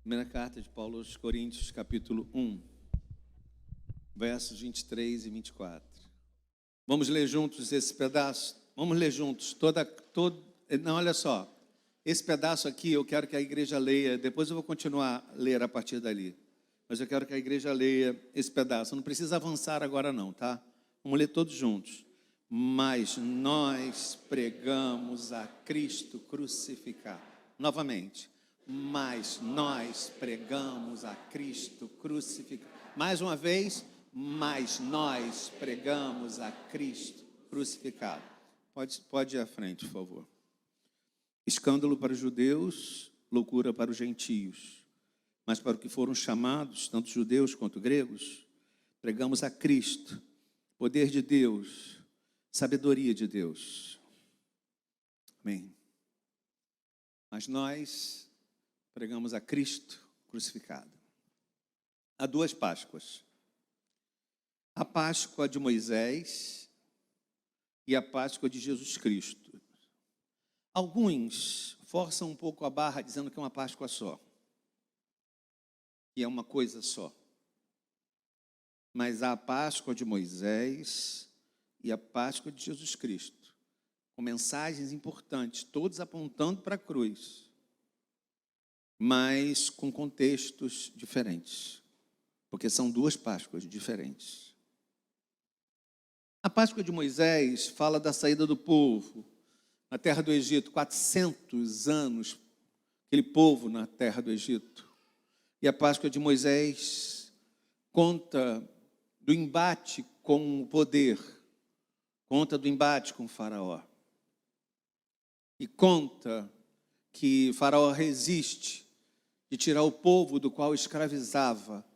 Primeira carta de Paulo aos Coríntios, capítulo 1, versos 23 e 24. Vamos ler juntos esse pedaço? Vamos ler juntos. Não, olha só. Esse pedaço aqui eu quero que a igreja leia. Depois eu vou continuar a ler a partir dali. Mas eu quero que a igreja leia esse pedaço. Não precisa avançar agora não, tá? Vamos ler todos juntos. Mas nós pregamos a Cristo crucificado. Novamente. Mas nós pregamos a Cristo crucificado. Mais uma vez, mas nós pregamos a Cristo crucificado. Pode ir à frente, por favor. Escândalo para os judeus, loucura para os gentios. Mas para os que foram chamados, tanto judeus quanto gregos, pregamos a Cristo, poder de Deus, sabedoria de Deus. Amém. Mas nós pregamos a Cristo crucificado. Há duas Páscoas. A Páscoa de Moisés e a Páscoa de Jesus Cristo. Alguns forçam um pouco a barra dizendo que é uma Páscoa só. E é uma coisa só. Mas há a Páscoa de Moisés e a Páscoa de Jesus Cristo, com mensagens importantes, todos apontando para a cruz, mas com contextos diferentes, porque são duas Páscoas diferentes. A Páscoa de Moisés fala da saída do povo na terra do Egito, 400 anos, aquele povo na terra do Egito. E a Páscoa de Moisés conta do embate com o poder, conta do embate com o faraó. E conta que faraó resiste de tirar o povo do qual escravizava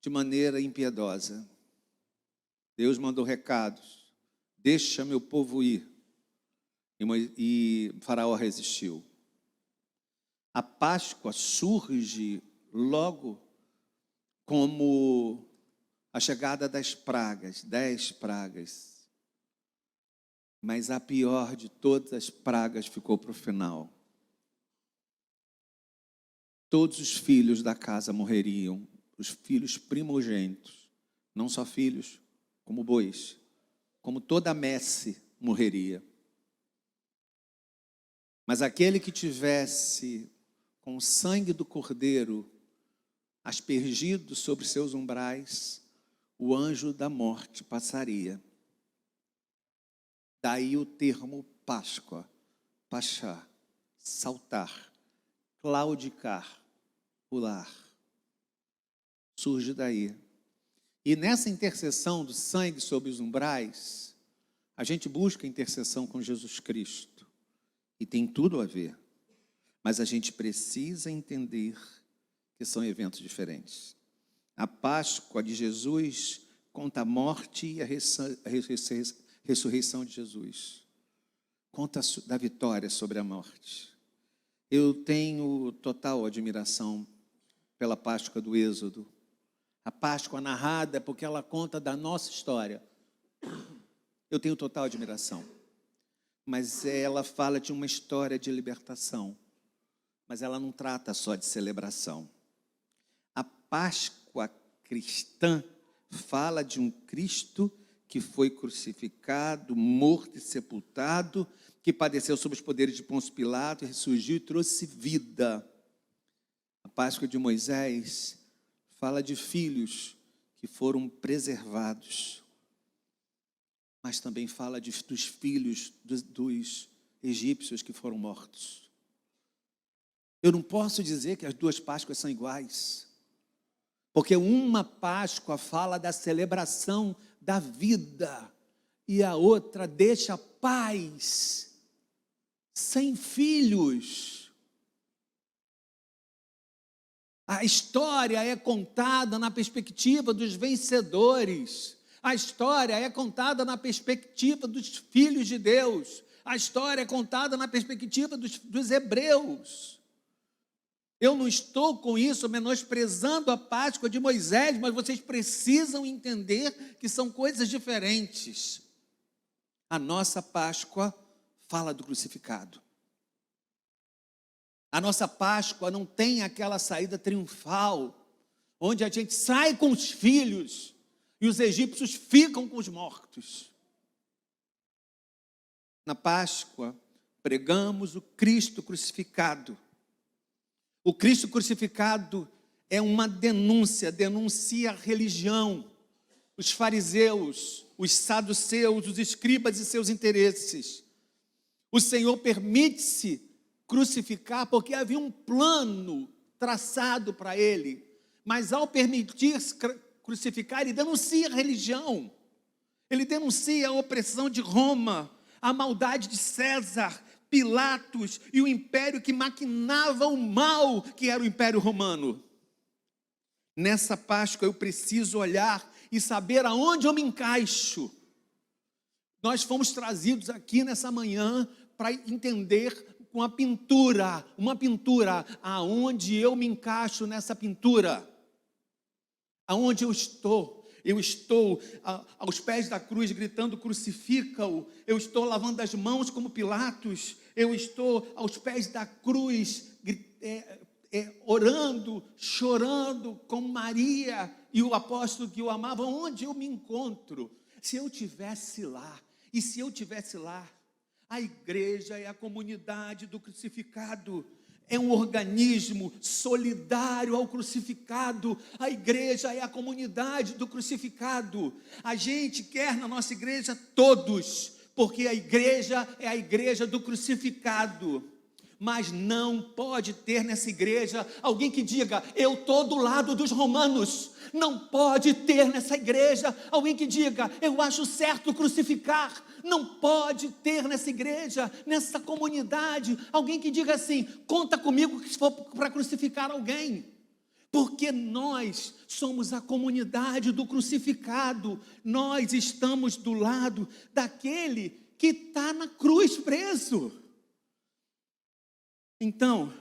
de maneira impiedosa. Deus mandou recados, deixa meu povo ir. E faraó resistiu. A Páscoa surge logo como a chegada das pragas, 10 pragas. Mas a pior de todas as pragas ficou para o final. Todos os filhos da casa morreriam, os filhos primogênitos, não só filhos, como bois, como toda a messe morreria. Mas aquele que tivesse com o sangue do cordeiro aspergido sobre seus umbrais, o anjo da morte passaria. Daí o termo Páscoa, pachá, saltar, claudicar, pular. Surge daí. E nessa intercessão do sangue sobre os umbrais, a gente busca intercessão com Jesus Cristo. E tem tudo a ver. Mas a gente precisa entender que são eventos diferentes. A Páscoa de Jesus conta a morte e a ressurreição de Jesus. Conta da vitória sobre a morte. Eu tenho total admiração pela Páscoa do Êxodo. A Páscoa narrada porque ela conta da nossa história. Eu tenho total admiração. Mas ela fala de uma história de libertação. Mas ela não trata só de celebração. A Páscoa cristã fala de um Cristo que foi crucificado, morto e sepultado, que padeceu sob os poderes de Pôncio Pilato, ressurgiu e trouxe vida. A Páscoa de Moisés fala de filhos que foram preservados, mas também fala dos filhos dos egípcios que foram mortos. Eu não posso dizer que as duas Páscoas são iguais, porque uma Páscoa fala da celebração da vida e a outra deixa pais sem filhos. A história é contada na perspectiva dos vencedores. A história é contada na perspectiva dos filhos de Deus. A história é contada na perspectiva dos hebreus. Eu não estou com isso menosprezando a Páscoa de Moisés, mas vocês precisam entender que são coisas diferentes. A nossa Páscoa fala do crucificado. A nossa Páscoa não tem aquela saída triunfal, onde a gente sai com os filhos e os egípcios ficam com os mortos. Na Páscoa, pregamos o Cristo crucificado. O Cristo crucificado é uma denúncia, denuncia a religião, os fariseus, os saduceus, os escribas e seus interesses. O Senhor permite-se crucificar porque havia um plano traçado para ele, mas ao permitir-se crucificar, ele denuncia a religião, ele denuncia a opressão de Roma, a maldade de César, Pilatos e o império que maquinava o mal, que era o Império Romano. Nessa Páscoa eu preciso olhar e saber aonde eu me encaixo. Nós fomos trazidos aqui nessa manhã para entender com uma pintura, aonde eu me encaixo nessa pintura. Aonde eu estou? Eu estou aos pés da cruz gritando crucifica-o. Eu estou lavando as mãos como Pilatos. Eu estou aos pés da cruz orando, chorando como Maria e o apóstolo que o amava. Onde eu me encontro? Se eu tivesse lá, e se eu tivesse lá, a igreja é a comunidade do crucificado. É um organismo solidário ao crucificado. A igreja é a comunidade do crucificado. A gente quer na nossa igreja todos, porque a igreja é a igreja do crucificado. Mas não pode ter nessa igreja alguém que diga, eu estou do lado dos romanos. Não pode ter nessa igreja alguém que diga, eu acho certo crucificar. Não pode ter nessa igreja, nessa comunidade, alguém que diga assim, conta comigo se for para crucificar alguém. Porque nós somos a comunidade do crucificado. Nós estamos do lado daquele que está na cruz preso. Então,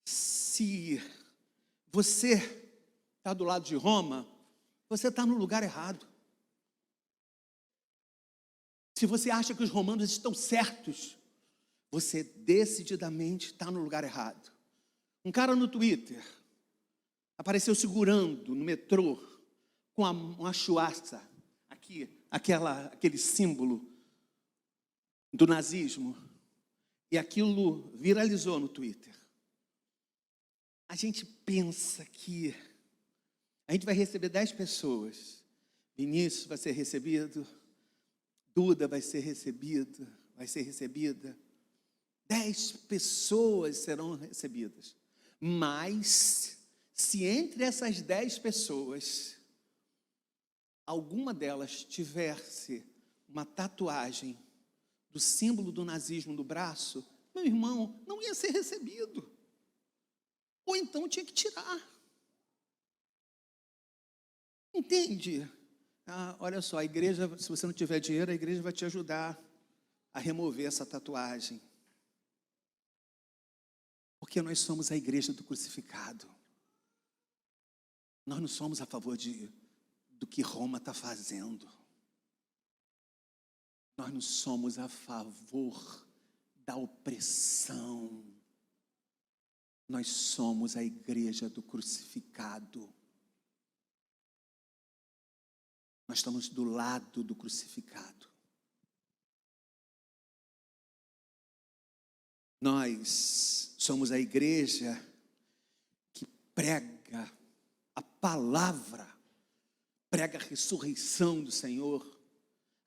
se você está do lado de Roma, você está no lugar errado. Se você acha que os romanos estão certos, você decididamente está no lugar errado. Um cara no Twitter apareceu segurando no metrô com uma chuaça, aqui, aquele símbolo do nazismo, e aquilo viralizou no Twitter. A gente pensa que a gente vai receber 10 pessoas. Vinícius vai ser recebido, Duda vai ser recebida. 10 pessoas serão recebidas. Mas, se entre essas 10 pessoas, alguma delas tivesse uma tatuagem do símbolo do nazismo no braço, meu irmão, não ia ser recebido. Ou então tinha que tirar. Entende? Olha só, a igreja, se você não tiver dinheiro, a igreja vai te ajudar a remover essa tatuagem. Porque nós somos a igreja do crucificado. Nós não somos a favor do que Roma está fazendo. Nós não somos a favor da opressão. Nós somos a igreja do crucificado. Nós estamos do lado do crucificado. Nós somos a igreja que prega a palavra, prega a ressurreição do Senhor.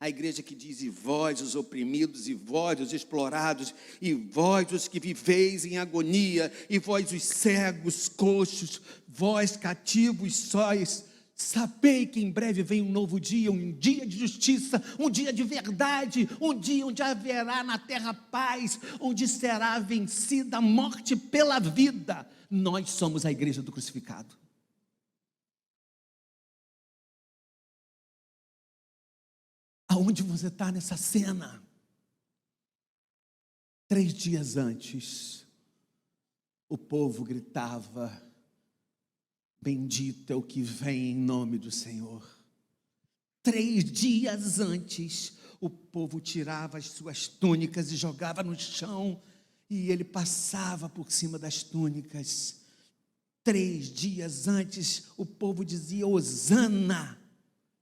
A igreja que diz, e vós os oprimidos, e vós os explorados, e vós os que viveis em agonia, e vós os cegos, coxos, vós cativos sóis, sabei que em breve vem um novo dia, um dia de justiça, um dia de verdade, um dia onde haverá na terra paz, onde será vencida a morte pela vida. Nós somos a igreja do crucificado. Aonde você está nessa cena? 3 dias antes, o povo gritava, bendito é o que vem em nome do Senhor. 3 dias antes, o povo tirava as suas túnicas e jogava no chão e ele passava por cima das túnicas. 3 dias antes, o povo dizia: Hosana,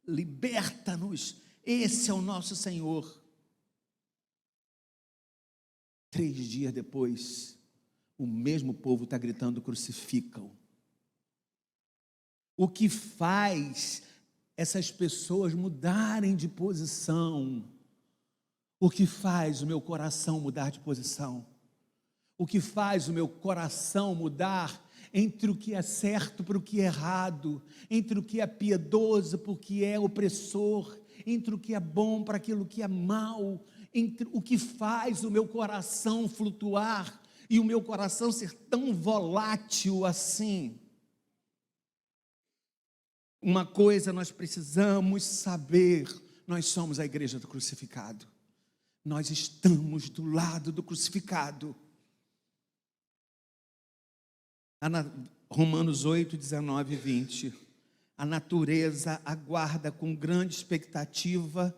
liberta-nos, esse é o nosso Senhor. 3 dias depois, o mesmo povo está gritando: crucificam. O que faz essas pessoas mudarem de posição? O que faz o meu coração mudar de posição? O que faz o meu coração mudar entre o que é certo para o que é errado, entre o que é piedoso para o que é opressor, entre o que é bom para aquilo que é mal, entre o que faz o meu coração flutuar e o meu coração ser tão volátil assim? Uma coisa nós precisamos saber: nós somos a igreja do crucificado. Nós estamos do lado do crucificado. Romanos 8, 19 e 20. A natureza aguarda com grande expectativa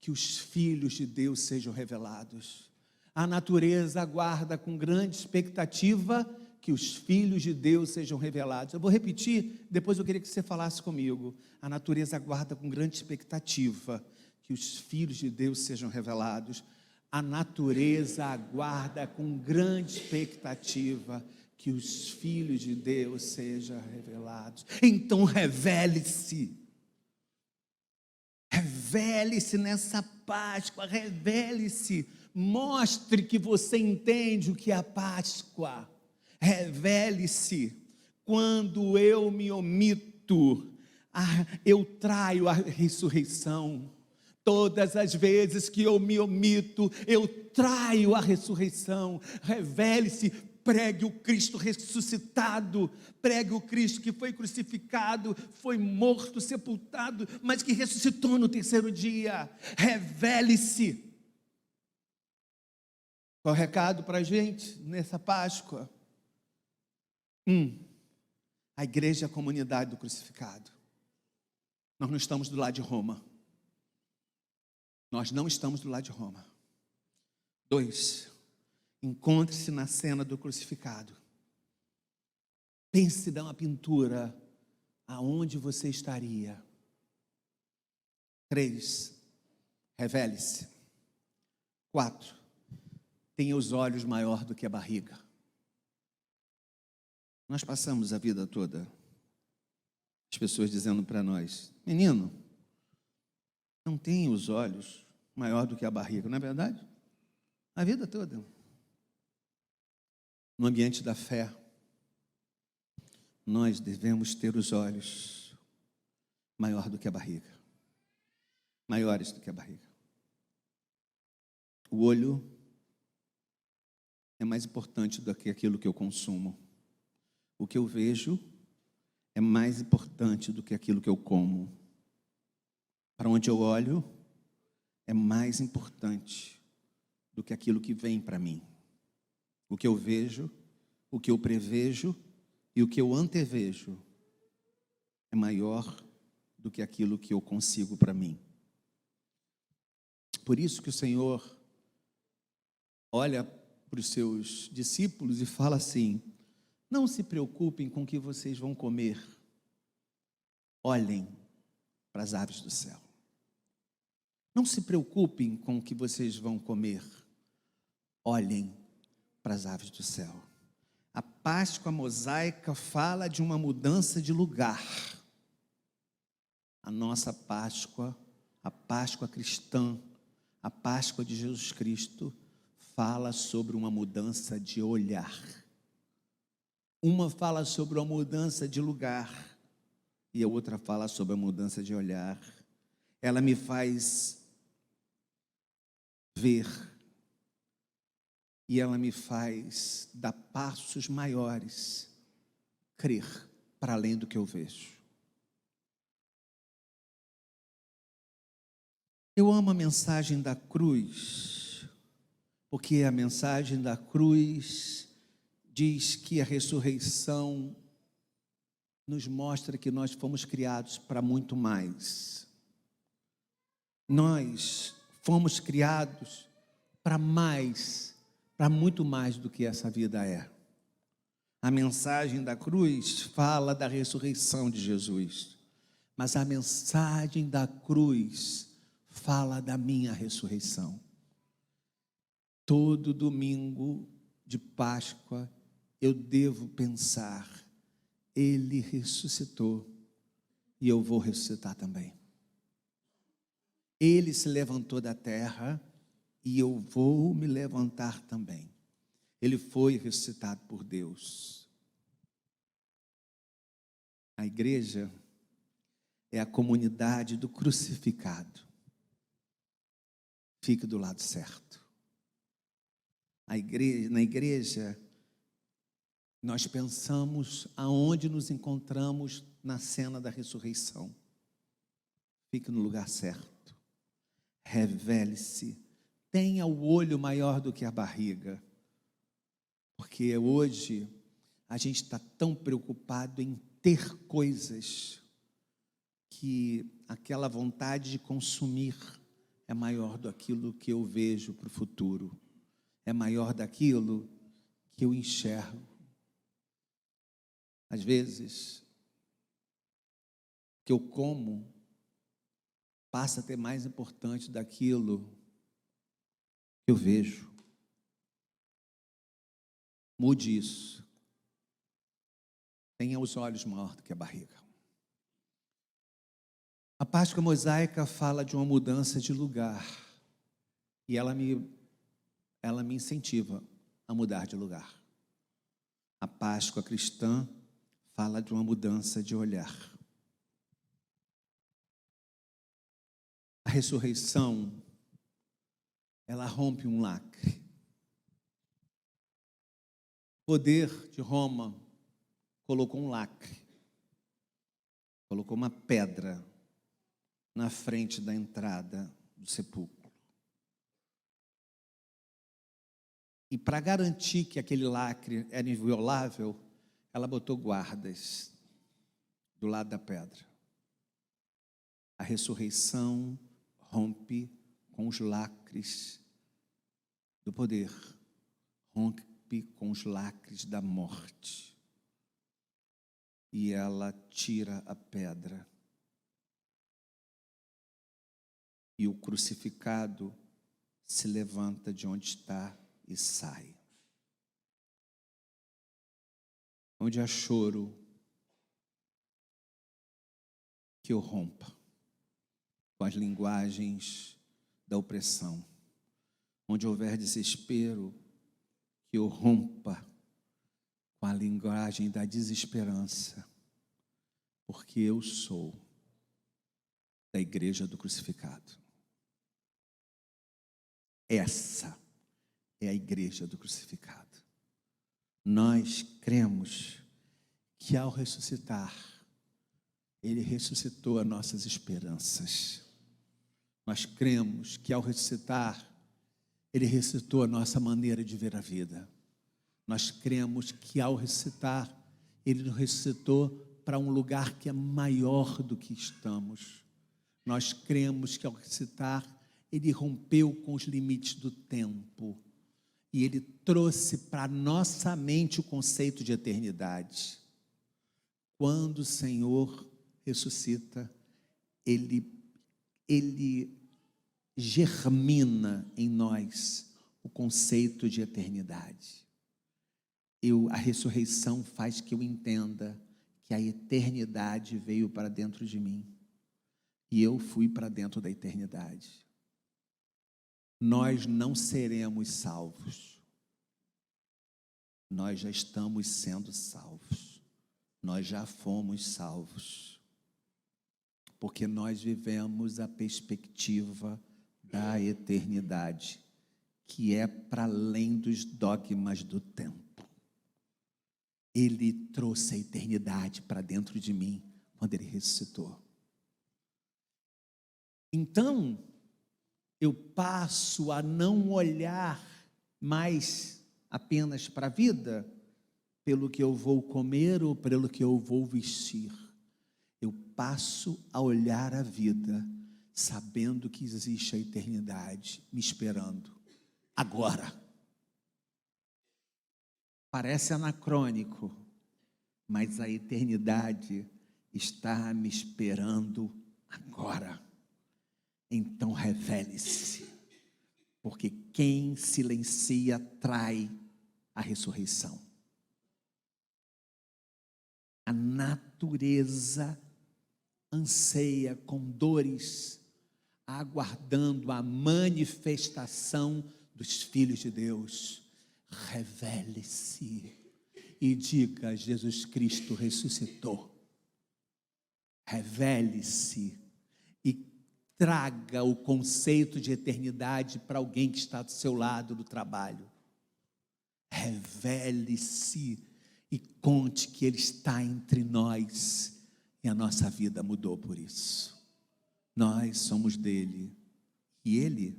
que os filhos de Deus sejam revelados. A natureza aguarda com grande expectativa que os filhos de Deus sejam revelados. Eu vou repetir, depois eu queria que você falasse comigo. A natureza aguarda com grande expectativa que os filhos de Deus sejam revelados. A natureza aguarda com grande expectativa que os filhos de Deus sejam revelados. Então revele-se. Revele-se nessa Páscoa, revele-se. Mostre que você entende o que é a Páscoa. Revele-se. Quando eu me omito, eu traio a ressurreição. Todas as vezes que eu me omito, eu traio a ressurreição. Revele-se. Pregue o Cristo ressuscitado, pregue o Cristo que foi crucificado, foi morto, sepultado, mas que ressuscitou no 3º dia. Revele-se. Qual é o recado para a gente nessa Páscoa? A igreja é a comunidade do crucificado. Nós não estamos do lado de Roma. Nós não estamos do lado de Roma. 2, encontre-se na cena do crucificado. Pense dar uma pintura aonde você estaria. 3, revele-se. 4, tenha os olhos maior do que a barriga. Nós passamos a vida toda, as pessoas dizendo para nós: menino, não tenha os olhos maior do que a barriga, não é verdade? A vida toda. No ambiente da fé, nós devemos ter os olhos maior do que a barriga, maiores do que a barriga. O olho é mais importante do que aquilo que eu consumo. O que eu vejo é mais importante do que aquilo que eu como. Para onde eu olho é mais importante do que aquilo que vem para mim. O que eu vejo, o que eu prevejo e o que eu antevejo é maior do que aquilo que eu consigo para mim. Por isso que o Senhor olha para os seus discípulos e fala assim: não se preocupem com o que vocês vão comer. Olhem para as aves do céu. Não se preocupem com o que vocês vão comer. Olhem para as aves do céu. A Páscoa mosaica fala de uma mudança de lugar. A nossa Páscoa, a Páscoa cristã, a Páscoa de Jesus Cristo, fala sobre uma mudança de olhar. Uma fala sobre uma mudança de lugar e a outra fala sobre a mudança de olhar. Ela me faz ver e ela me faz dar passos maiores, crer para além do que eu vejo. Eu amo a mensagem da cruz, porque a mensagem da cruz diz que a ressurreição nos mostra que nós fomos criados para muito mais. Nós fomos criados para mais para muito mais do que essa vida é. A mensagem da cruz fala da ressurreição de Jesus, mas a mensagem da cruz fala da minha ressurreição. Todo domingo de Páscoa eu devo pensar: Ele ressuscitou e eu vou ressuscitar também. Ele se levantou da terra e eu vou me levantar também. Ele foi ressuscitado por Deus. A igreja é a comunidade do crucificado. Fique do lado certo. Na igreja, nós pensamos aonde nos encontramos na cena da ressurreição. Fique no lugar certo. Revele-se. Tenha o olho maior do que a barriga. Porque hoje a gente está tão preocupado em ter coisas que aquela vontade de consumir é maior do aquilo que eu vejo para o futuro. É maior daquilo que eu enxergo. Às vezes, o que eu como passa a ter mais importante daquilo que eu vejo. Mude isso. Tenha os olhos maior do que a barriga. A Páscoa mosaica fala de uma mudança de lugar. E ela me incentiva a mudar de lugar. A Páscoa cristã fala de uma mudança de olhar. A ressurreição, ela rompe um lacre. O poder de Roma colocou um lacre, colocou uma pedra na frente da entrada do sepulcro. E para garantir que aquele lacre era inviolável, ela botou guardas do lado da pedra. A ressurreição rompe com os lacres do poder, rompe com os lacres da morte. E ela tira a pedra. E o crucificado se levanta de onde está e sai. Onde há choro, que eu rompa com as linguagens da opressão. Onde houver desespero, que eu rompa com a linguagem da desesperança, porque eu sou da igreja do crucificado. Essa é a igreja do crucificado. Nós cremos que ao ressuscitar, Ele ressuscitou as nossas esperanças. Nós cremos que ao ressuscitar, Ele ressuscitou a nossa maneira de ver a vida. Nós cremos que ao ressuscitar, Ele nos ressuscitou para um lugar que é maior do que estamos. Nós cremos que ao ressuscitar, Ele rompeu com os limites do tempo. E Ele trouxe para nossa mente o conceito de eternidade. Quando o Senhor ressuscita, Ele germina em nós o conceito de eternidade. A ressurreição faz que eu entenda que a eternidade veio para dentro de mim. E eu fui para dentro da eternidade. Nós não seremos salvos. Nós já estamos sendo salvos. Nós já fomos salvos. Porque nós vivemos a perspectiva da eternidade, que é para além dos dogmas do tempo. Ele trouxe a eternidade para dentro de mim quando Ele ressuscitou. Então, eu passo a não olhar mais apenas para a vida, pelo que eu vou comer ou pelo que eu vou vestir. Eu passo a olhar a vida, sabendo que existe a eternidade me esperando agora. Parece anacrônico, mas a eternidade está me esperando agora. Então revele-se, porque quem silencia trai a ressurreição. A natureza anseia com dores, aguardando a manifestação dos filhos de Deus. Revele-se e diga: Jesus Cristo ressuscitou. Revele-se e traga o conceito de eternidade para alguém que está do seu lado do trabalho. Revele-se e conte que Ele está entre nós e a nossa vida mudou por isso. Nós somos dele e Ele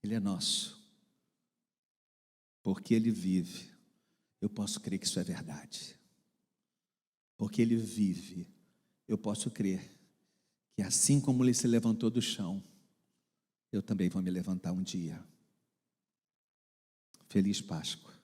é nosso. Porque Ele vive, eu posso crer que isso é verdade. Porque Ele vive, eu posso crer que assim como Ele se levantou do chão, eu também vou me levantar um dia. Feliz Páscoa.